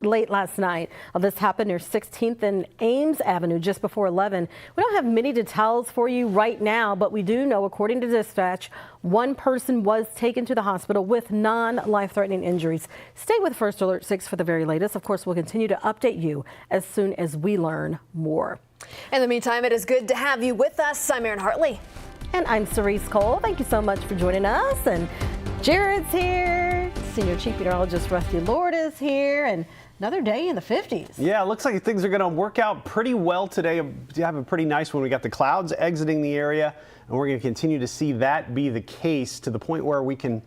late last night. This happened near 16th and Ames Avenue just before 11. We don't have many details for you right now, but we do know, according to dispatch, one person was taken to the hospital with non-life-threatening injuries. Stay with First Alert 6 for the very latest. Of course, we'll continue to update you as soon as we learn more. In the meantime, it is good to have you with us. I'm Erin Hartley. And I'm Cerise Cole. Thank you so much for joining us. And Jared's here. Senior Chief Meteorologist Rusty Lord is here. And another day in the 50s. Yeah, it looks like things are going to work out pretty well today. You have a pretty nice one. We got the clouds exiting the area, and we're going to continue to see that be the case to the point where we can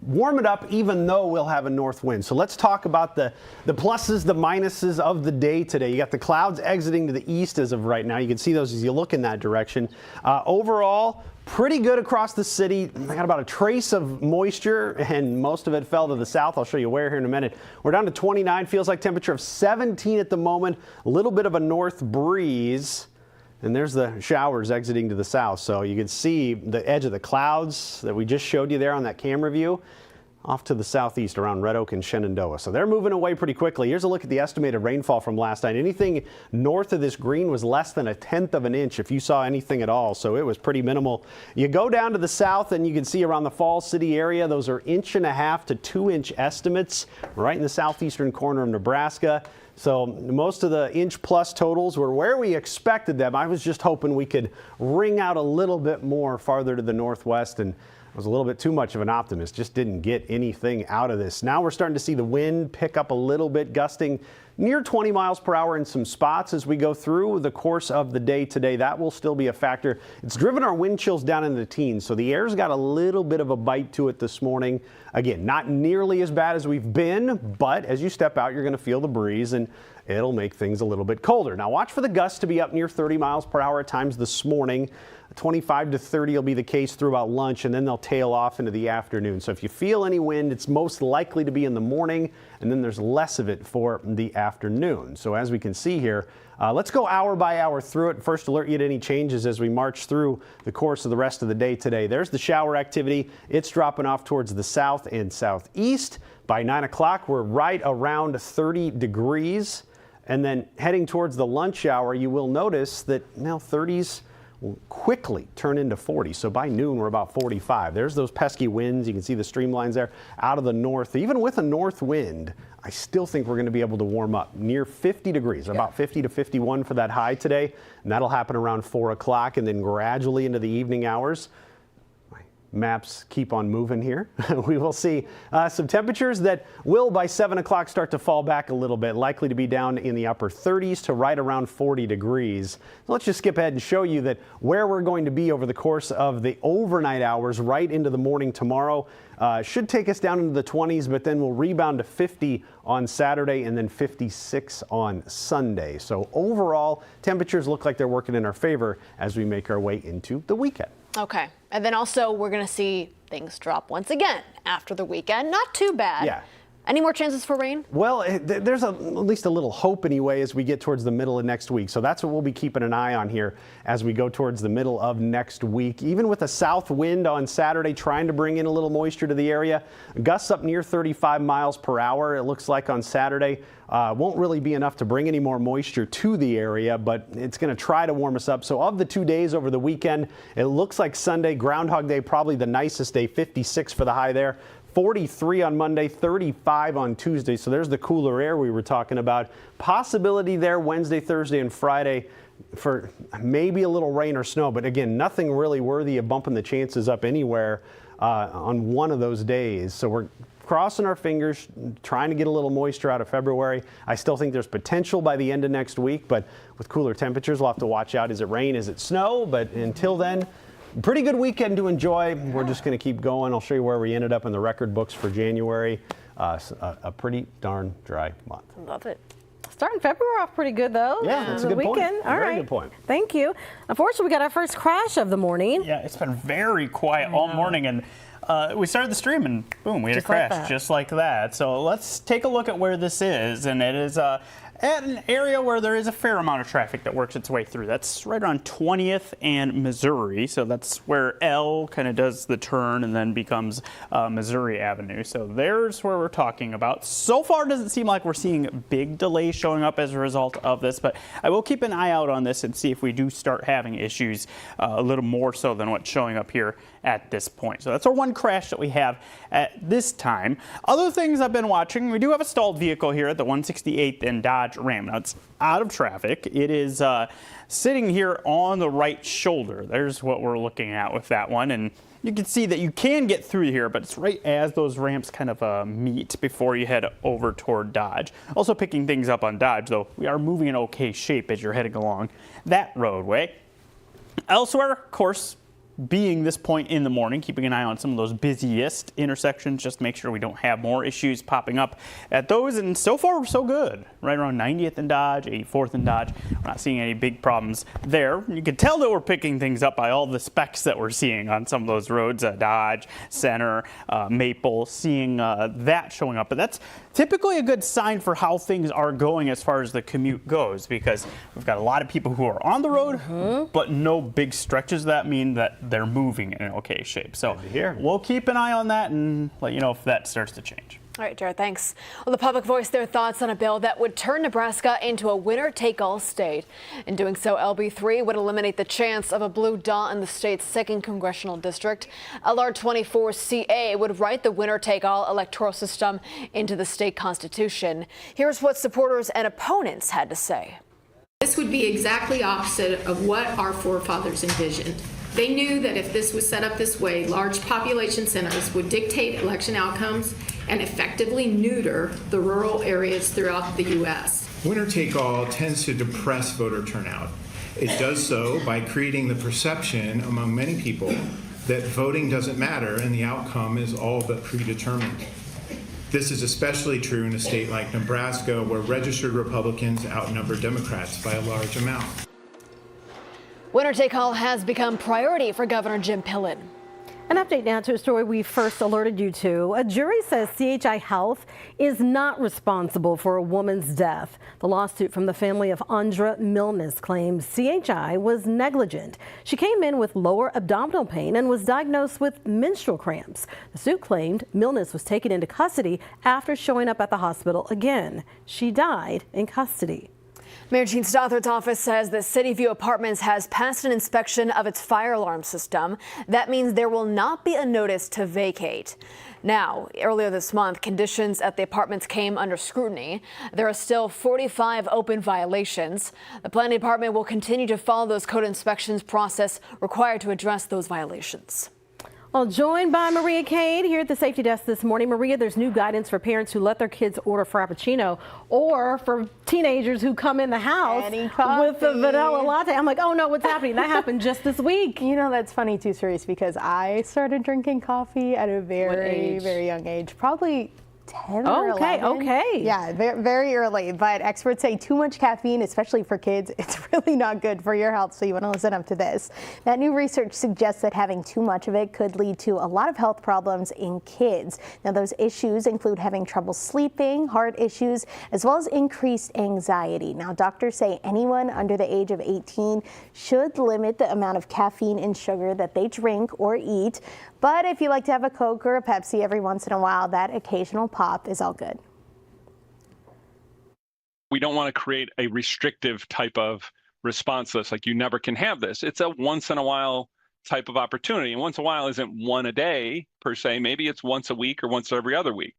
warm it up even though we'll have a north wind. So let's talk about the pluses, the minuses of the day today. You got the clouds exiting to the east as of right now. You can see those as you look in that direction. Overall, pretty good across the city. I got about a trace of moisture, and most of it fell to the south. I'll show you where here in a minute. We're down to 29. Feels like temperature of 17 at the moment. A little bit of a north breeze. And there's the showers exiting to the south. So you can see the edge of the clouds that we just showed you there on that camera view off to the southeast around Red Oak and Shenandoah. So they're moving away pretty quickly. Here's a look at the estimated rainfall from last night. Anything north of this green was less than 1/10 of an inch if you saw anything at all. So it was pretty minimal. You go down to the south and you can see around the Falls City area, those are 1.5 to 2 inch estimates right in the southeastern corner of Nebraska. So most of the inch plus totals were where we expected them. I was just hoping we could wring out a little bit more farther to the northwest, and I was a little bit too much of an optimist. Just didn't get anything out of this. Now we're starting to see the wind pick up a little bit, gusting near 20 miles per hour in some spots as we go through the course of the day today. That will still be a factor. It's driven our wind chills down in the teens, so the air's got a little bit of a bite to it this morning. Again, not nearly as bad as we've been, but as you step out, you're going to feel the breeze, and it'll make things a little bit colder. Now watch for the gusts to be up near 30 miles per hour at times this morning. 25 to 30 will be the case through about lunch, and then they'll tail off into the afternoon. So if you feel any wind, it's most likely to be in the morning, and then there's less of it for the afternoon. So as we can see here, let's go hour by hour through it. First, alert you to any changes as we march through the course of the rest of the day today. There's the shower activity. It's dropping off towards the south and southeast. By 9 o'clock, we're right around 30 degrees. And then heading towards the lunch hour, you will notice that now 30s will quickly turn into 40. So by noon, we're about 45. There's those pesky winds. You can see the streamlines there out of the north. Even with a north wind, I still think we're going to be able to warm up near 50 degrees, about 50 to 51 for that high today. And that'll happen around 4 o'clock and then gradually into the evening hours. Maps keep on moving here. We will see some temperatures that will by 7 o'clock start to fall back a little bit, likely to be down in the upper 30s to right around 40 degrees. So let's just skip ahead and show you that where we're going to be over the course of the overnight hours right into the morning tomorrow. Should take us down into the 20s, but then we'll rebound to 50 on Saturday and then 56 on Sunday. So overall, temperatures look like they're working in our favor as we make our way into the weekend. Okay. And then also we're going to see things drop once again after the weekend. Not too bad. Yeah. Any more chances for rain? Well, there's at least a little hope anyway as we get towards the middle of next week. So that's what we'll be keeping an eye on here as we go towards the middle of next week. Even with a south wind on Saturday trying to bring in a little moisture to the area, gusts up near 35 miles per hour. It looks like on Saturday. Won't really be enough to bring any more moisture to the area, but it's going to try to warm us up. So of the 2 days over the weekend, it looks like Sunday, Groundhog Day, probably the nicest day, 56 for the high there. 43 on Monday, 35 on Tuesday. So there's the cooler air we were talking about. Possibility there Wednesday, Thursday, and Friday for maybe a little rain or snow. But again, nothing really worthy of bumping the chances up anywhere on one of those days. So we're crossing our fingers, trying to get a little moisture out of February. I still think there's potential by the end of next week, but with cooler temperatures, we'll have to watch out. Is it rain? Is it snow? But until then, pretty good weekend to enjoy. We're just going to keep going. I'll show you where we ended up in the record books for January. A pretty darn dry month. Love it. Starting February off pretty good, though. Yeah, that's a good point. All right. Very good point. Thank you. Unfortunately, we got our first crash of the morning. Yeah, it's been very quiet all morning, and we started the stream, and boom, we had a crash just like that. So let's take a look at where this is, and it is at an area where there is a fair amount of traffic that works its way through. That's right around 20th and Missouri. So that's where L kind of does the turn and then becomes Missouri Avenue. So there's where we're talking about. So far, it doesn't seem like we're seeing big delays showing up as a result of this, but I will keep an eye out on this and see if we do start having issues a little more so than what's showing up here at this point. So that's our one crash that we have at this time. Other things I've been watching, we do have a stalled vehicle here at the 168th and Dodge Ram. Now it's out of traffic. It is sitting here on the right shoulder. There's what we're looking at with that one. And you can see that you can get through here, but it's right as those ramps kind of meet before you head over toward Dodge. Also picking things up on Dodge, though we are moving in okay shape as you're heading along that roadway. Elsewhere, of course, being this point in the morning, keeping an eye on some of those busiest intersections just to make sure we don't have more issues popping up at those. And so far, so good. Right around 90th and Dodge, 84th and Dodge. We're not seeing any big problems there. You can tell that we're picking things up by all the specs that we're seeing on some of those roads, Dodge, Center, Maple, seeing that showing up. But that's typically a good sign for how things are going as far as the commute goes, because we've got a lot of people who are on the road, but no big stretches that mean that they're moving in okay shape. So we'll keep an eye on that and let you know if that starts to change. All right, Jared, thanks. Well, the public voiced their thoughts on a bill that would turn Nebraska into a winner-take-all state. In doing so, LB3 would eliminate the chance of a blue dot in the state's 2nd congressional district. LR24CA would write the winner-take-all electoral system into the state constitution. Here's what supporters and opponents had to say. This would be exactly opposite of what our forefathers envisioned. They knew that if this was set up this way, large population centers would dictate election outcomes and effectively neuter the rural areas throughout the U.S. Winner-take-all tends to depress voter turnout. It does so by creating the perception among many people that voting doesn't matter and the outcome is all but predetermined. This is especially true in a state like Nebraska, where registered Republicans outnumber Democrats by a large amount. Winner-take-all has become priority for Governor Jim Pillen. An update now to a story we first alerted you to. A jury says CHI Health is not responsible for a woman's death. The lawsuit from the family of Andra Milnes claims CHI was negligent. She came in with lower abdominal pain and was diagnosed with menstrual cramps. The suit claimed Milnes was taken into custody after showing up at the hospital again. She died in custody. Mayor Gene Stothard's office says that City View Apartments has passed an inspection of its fire alarm system. That means there will not be a notice to vacate. Now, earlier this month, conditions at the apartments came under scrutiny. There are still 45 open violations. The planning department will continue to follow those code inspections process required to address those violations. Well, joined by Maria Cade here at the safety desk this morning. Maria, there's new guidance for parents who let their kids order Frappuccino, or for teenagers who come in the house with a vanilla latte. I'm like, oh no, what's happening? That happened just this week. You know, that's funny too, Cerise, because I started drinking coffee at a very young age, probably 10 or 11. Okay. Yeah, very early. But experts say too much caffeine, especially for kids, it's really not good for your health. So you want to listen up to this. That new research suggests that having too much of it could lead to a lot of health problems in kids. Now, those issues include having trouble sleeping, heart issues, as well as increased anxiety. Now, doctors say anyone under the age of 18 should limit the amount of caffeine and sugar that they drink or eat. But if you like to have a Coke or a Pepsi every once in a while, that occasional pop is all good. We don't want to create a restrictive type of response list, like you never can have this. It's a once in a while type of opportunity. And once in a while isn't one a day per se. Maybe it's once a week or once every other week.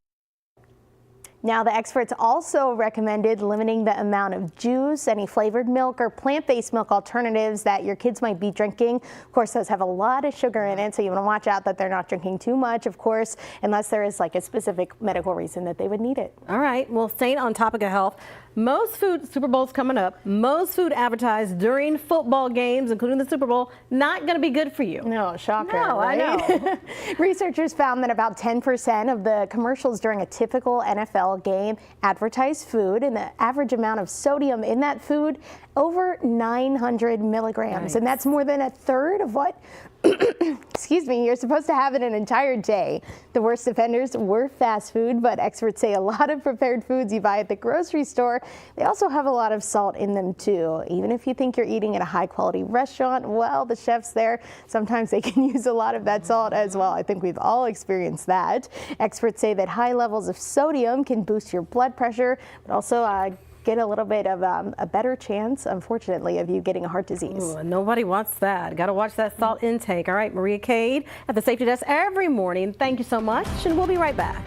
Now, the experts also recommended limiting the amount of juice, any flavored milk or plant-based milk alternatives that your kids might be drinking. Of course, those have a lot of sugar in it, so you want to watch out that they're not drinking too much, of course, unless there is like a specific medical reason that they would need it. All right. Well, staying on topic of health, most food, Super Bowl's coming up, most food advertised during football games, including the Super Bowl, not going to be good for you. No, shocker. No, right? I know. Researchers found that about 10% of the commercials during a typical NFL game advertise food, and the average amount of sodium in that food over 900 milligrams. Nice. And that's more than a third of what excuse me, you're supposed to have it an entire day. The worst offenders were fast food, but experts say a lot of prepared foods you buy at the grocery store, they also have a lot of salt in them too. Even if you think you're eating at a high quality restaurant, well, the chefs there, sometimes they can use a lot of that salt as well. I think we've all experienced that. Experts say that high levels of sodium can boost your blood pressure, but also get a little bit of a better chance, unfortunately, of you getting a heart disease. Ooh, nobody wants that. Got to watch that salt intake. All right, Maria Cade at the safety desk every morning. Thank you so much, and we'll be right back.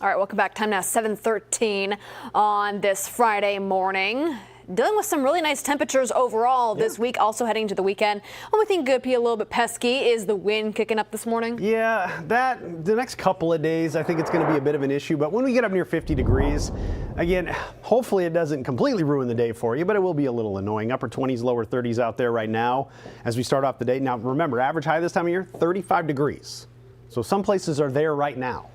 All right, welcome back. Time now 7:13 on this Friday morning. Dealing with some really nice temperatures overall this week, also heading to the weekend. Only thing could be a little bit pesky is the wind kicking up this morning. Yeah, the next couple of days, I think it's going to be a bit of an issue. But when we get up near 50 degrees, again, hopefully it doesn't completely ruin the day for you, but it will be a little annoying. Upper 20s, lower 30s out there right now as we start off the day. Now, remember, average high this time of year, 35 degrees. So some places are there right now.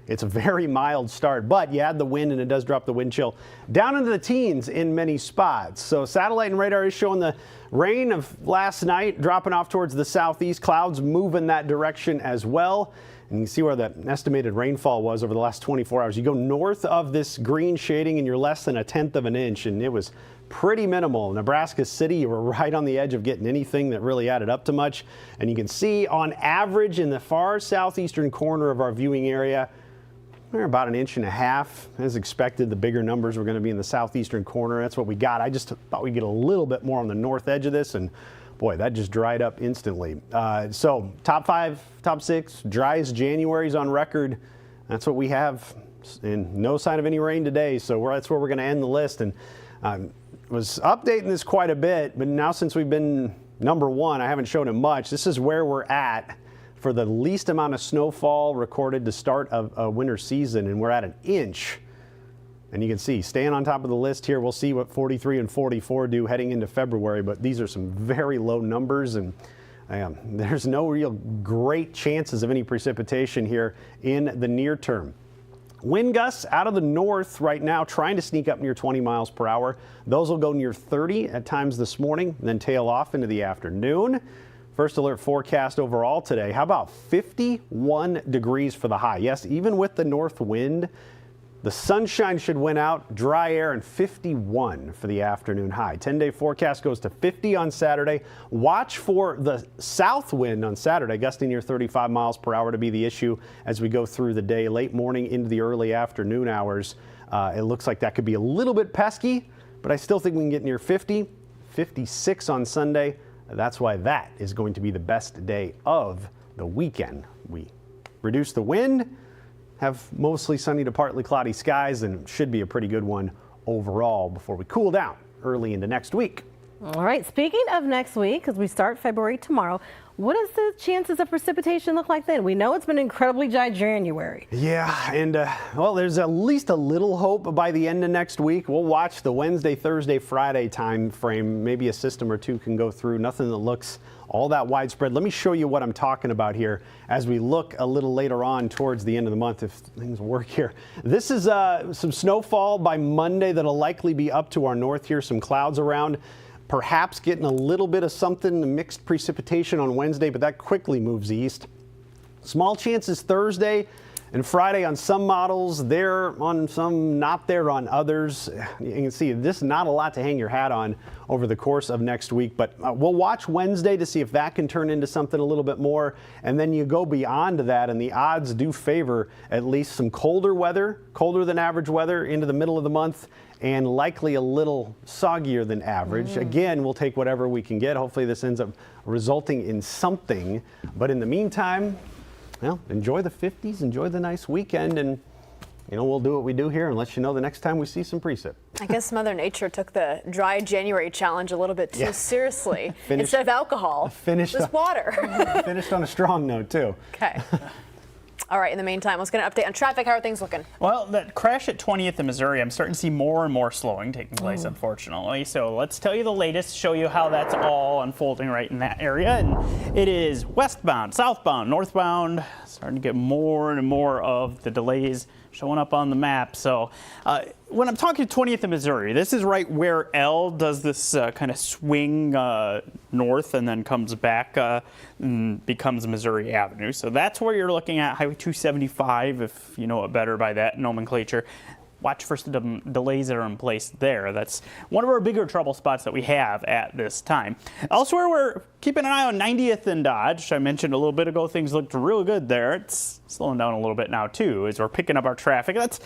It's a very mild start, but you add the wind and it does drop the wind chill down into the teens in many spots. So satellite and radar is showing the rain of last night dropping off towards the southeast. Clouds move in that direction as well. And you can see where the estimated rainfall was over the last 24 hours. You go north of this green shading and you're less than 1/10 of an inch, and it was pretty minimal. Nebraska City, you were right on the edge of getting anything that really added up to much. And you can see on average in the far southeastern corner of our viewing area, we're about 1.5 inches. As expected, the bigger numbers were going to be in the southeastern corner. That's what we got. I just thought we'd get a little bit more on the north edge of this, and boy, that just dried up instantly. So top 5, top 6, driest January's on record. That's what we have, and no sign of any rain today. So that's where we're going to end the list. And was updating this quite a bit, but now since we've been number 1, I haven't shown it much. This is where we're at for the least amount of snowfall recorded to start a winter season, and we're at 1 inch. And you can see, staying on top of the list here, we'll see what 43 and 44 do heading into February, but these are some very low numbers, and there's no real great chances of any precipitation here in the near term. Wind gusts out of the north right now, trying to sneak up near 20 miles per hour. Those will go near 30 at times this morning, then tail off into the afternoon. First alert forecast overall today. How about 51 degrees for the high? Yes, even with the north wind, the sunshine should win out, dry air, and 51 for the afternoon high. 10-day forecast goes to 50 on Saturday. Watch for the south wind on Saturday, gusting near 35 miles per hour to be the issue as we go through the day, late morning into the early afternoon hours. It looks like that could be a little bit pesky, but I still think we can get near 50, 56 on Sunday. That's why that is going to be the best day of the weekend. We reduce the wind, have mostly sunny to partly cloudy skies, and should be a pretty good one overall before we cool down early into next week. All right, speaking of next week, as we start February tomorrow, what does the chances of precipitation look like then? We know it's been incredibly dry January. Yeah, and well, there's at least a little hope by the end of next week. We'll watch the Wednesday, Thursday, Friday time frame. Maybe a system or two can go through. Nothing that looks all that widespread. Let me show you what I'm talking about here as we look a little later on towards the end of the month, if things work here. This is some snowfall by Monday that'll likely be up to our north here. Some clouds around. Perhaps getting a little bit of something, mixed precipitation on Wednesday, but that quickly moves east. Small chances Thursday, And Friday on some models, there on some, not there on others. You can see this not a lot to hang your hat on over the course of next week, but we'll watch Wednesday to see if that can turn into something a little bit more. And then you go beyond that, and the odds do favor at least some colder weather, colder than average weather into the middle of the month, and likely a little soggier than average. Again, we'll take whatever we can get. Hopefully this ends up resulting in something. But in the meantime, well, enjoy the 50s, enjoy the nice weekend, and we'll do what we do here and let you know the next time we see some precip. I guess Mother Nature took the dry January challenge a little bit too seriously. Instead of alcohol, just water. Finished on a strong note, too. Okay. All right, in the meantime, let's get an update on traffic. How are things looking? Well, that crash at 20th in Missouri, I'm starting to see more and more slowing taking place, unfortunately. So let's tell you the latest, show you how that's all unfolding right in that area. And it is westbound, southbound, northbound, starting to get more and more of the delays showing up on the map. So when I'm talking 20th in Missouri, this is right where L does this kind of swing north and then comes back and becomes Missouri Avenue. So that's where you're looking at Highway 275, if you know it better by that nomenclature. Watch for some delays that are in place there. That's one of our bigger trouble spots that we have at this time. Elsewhere, we're keeping an eye on 90th and Dodge. I mentioned a little bit ago things looked real good there. It's slowing down a little bit now too as we're picking up our traffic. That's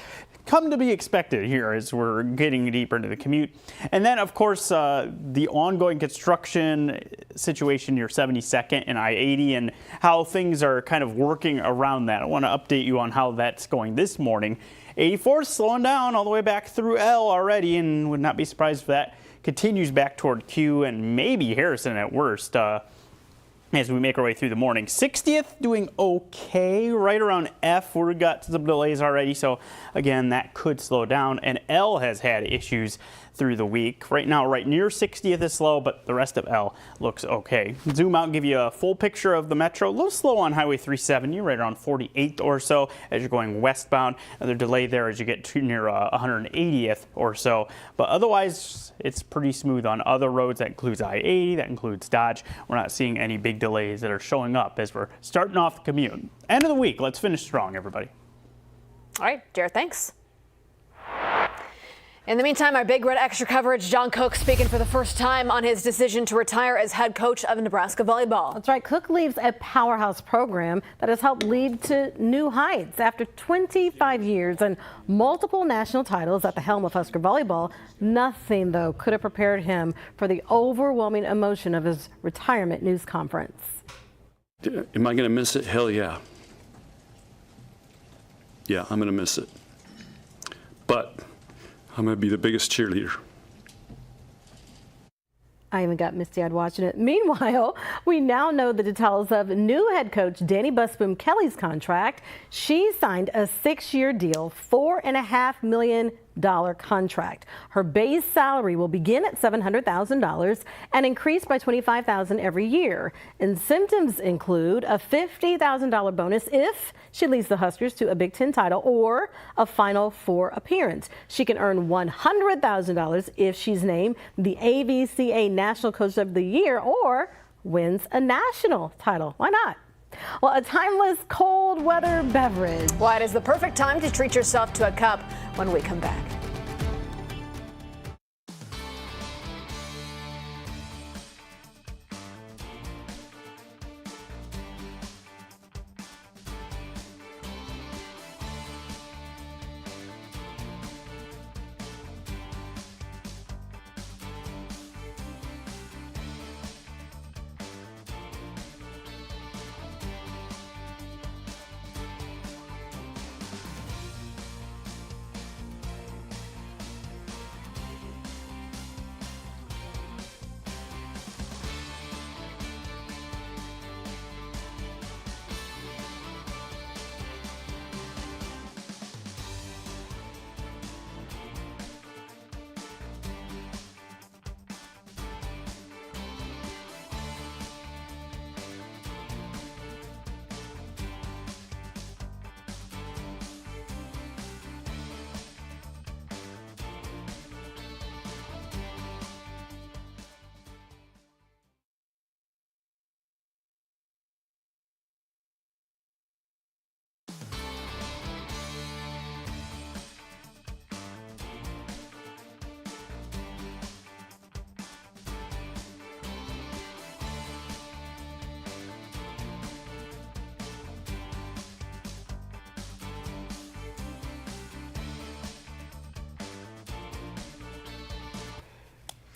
come to be expected here as we're getting deeper into the commute. And then, of course, the ongoing construction situation near 72nd and I-80 and how things are kind of working around that. I want to update you on how that's going this morning. 84 is slowing down all the way back through L already, and would not be surprised if that continues back toward Q and maybe Harrison at worst as we make our way through the morning. 60th doing okay, right around F. We've got some delays already, so again, that could slow down. And L has had issues through the week. Right now, right near 60th is slow, but the rest of L looks okay. Zoom out and give you a full picture of the metro. A little slow on Highway 370, right around 48th or so as you're going westbound. Another delay there as you get to near 180th or so. But otherwise, it's pretty smooth on other roads. That includes I-80, that includes Dodge. We're not seeing any big delays that are showing up as we're starting off the commute. End of the week. Let's finish strong, everybody. All right, Jared, thanks. In the meantime, our Big Red Extra coverage, John Cook speaking for the first time on his decision to retire as head coach of Nebraska volleyball. That's right. Cook leaves a powerhouse program that has helped lead to new heights. After 25 years and multiple national titles at the helm of Husker volleyball, nothing, though, could have prepared him for the overwhelming emotion of his retirement news conference. Am I going to miss it? Hell yeah. Yeah, I'm going to miss it. But I'm going to be the biggest cheerleader. I even got misty-eyed watching it. Meanwhile, we now know the details of new head coach Danny Busboom Kelly's contract. She signed a 6-year deal, $4.5 million contract. Her base salary will begin at $700,000 and increase by $25,000 every year. Incentives include a $50,000 bonus if she leads the Huskers to a Big Ten title or a Final Four appearance. She can earn $100,000 if she's named the AVCA National Coach of the Year or wins a national title. Why not? Well, a timeless cold weather beverage. Well, it is the perfect time to treat yourself to a cup when we come back.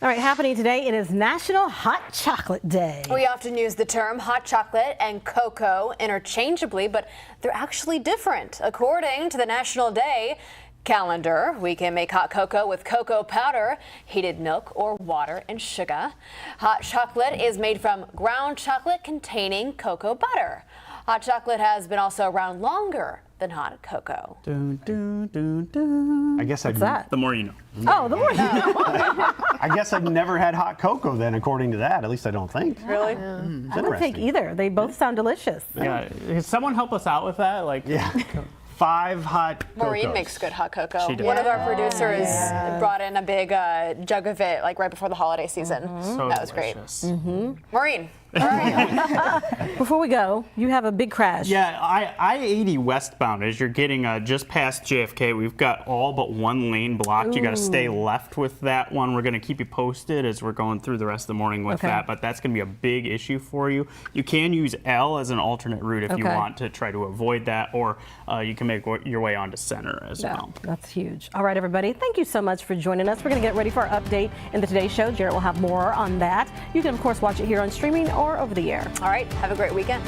All right, happening today, it is National Hot Chocolate Day. We often use the term hot chocolate and cocoa interchangeably, but they're actually different. According to the National Day calendar, we can make hot cocoa with cocoa powder, heated milk, or water and sugar. Hot chocolate is made from ground chocolate containing cocoa butter. Hot chocolate has been also around longer than hot cocoa. Dun, dun, dun, dun. I guess What's that? The more you know. Oh, the more you know. I guess I've never had hot cocoa then, according to that. At least I don't think. Really? I don't think either. They both sound delicious. Yeah. Can someone help us out with that? Like, Yeah. 5 hot Maureen cocos. makes good hot cocoa. She does. One of our producers brought in a big jug of it like right before the holiday season. so That was great. delicious. Maureen. Before we go, you have a big crash. Yeah, I-80 westbound, as you're getting just past JFK, we've got all but one lane blocked. You got to stay left with that one. We're going to keep you posted as we're going through the rest of the morning with that, but that's going to be a big issue for you. You can use L as an alternate route if you want to try to avoid that, or you can make your way onto Center as well. That's huge. All right, everybody, thank you so much for joining us. We're going to get ready for our update in the Today Show. Jarrett will have more on that. You can, of course, watch it here on streaming or over the air. All right. Have a great weekend.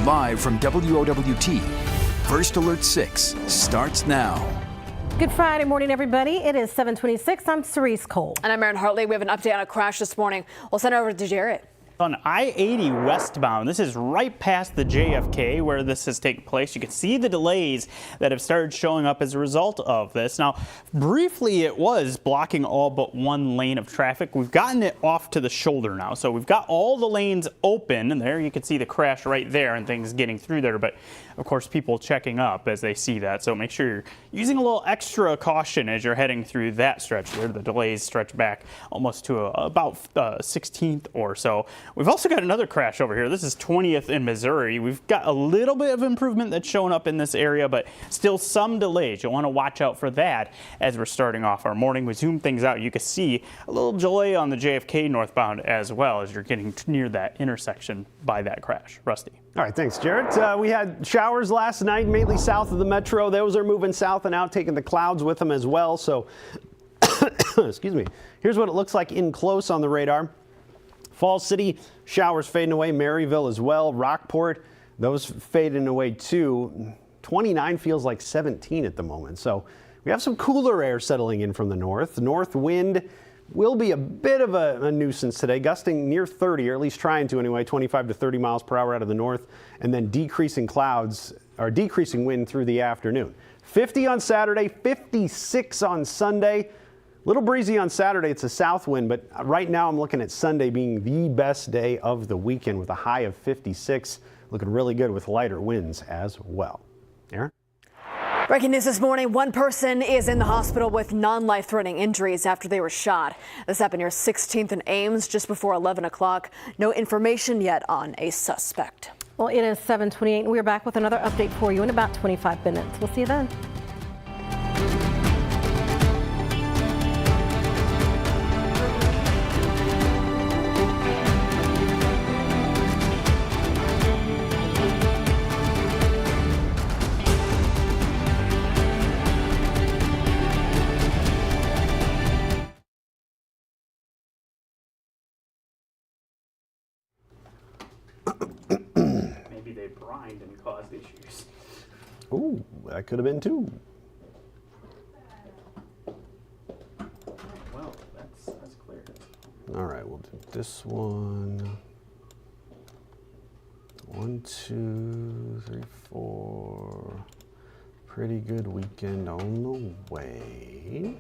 Live from WOWT, First Alert 6 starts now. Good Friday morning, everybody. It is 7:26. I'm Cerise Cole. And I'm Erin Hartley. We have an update on a crash this morning. We'll send it over to Jarrett. On I-80 westbound, this is right past the JFK where this has taken place. You can see the delays that have started showing up as a result of this. Now, briefly, it was blocking all but one lane of traffic. We've gotten it off to the shoulder now, so we've got all the lanes open, and there you can see the crash right there and things getting through there. But of course, people checking up as they see that, so make sure you're using a little extra caution as you're heading through that stretch there. The delays stretch back almost to about 16th or so. We've also got another crash over here. This is 20th in Missouri. We've got a little bit of improvement that's showing up in this area, but still some delays. You'll want to watch out for that as we're starting off our morning. We zoom things out. You can see a little delay on the JFK northbound as well as you're getting near that intersection by that crash. Rusty. All right, thanks, Jarrett. We had showers last night, mainly south of the metro. Those are moving south and out, taking the clouds with them as well. So, excuse me. Here's what it looks like in close on the radar. Falls City, showers fading away. Maryville as well. Rockport, those fading away too. 29 feels like 17 at the moment. So we have some cooler air settling in from the north. North wind will be a bit of a nuisance today, gusting near 30, or at least trying to anyway, 25 to 30 miles per hour out of the north, and then decreasing clouds or decreasing wind through the afternoon. 50 on Saturday, 56 on Sunday. Little breezy on Saturday. It's a south wind, but right now I'm looking at Sunday being the best day of the weekend with a high of 56. Looking really good with lighter winds as well. Aaron? Breaking news this morning, one person is in the hospital with non-life-threatening injuries after they were shot. This happened near 16th and Ames just before 11 o'clock. No information yet on a suspect. Well, it is 7:28 and we're back with another update for you in about 25 minutes. We'll see you then. Maybe they brined and caused issues. Ooh, that could have been too. Well, that's clear. All right, we'll do this one. 1, 2, 3, 4. Pretty good weekend on the way.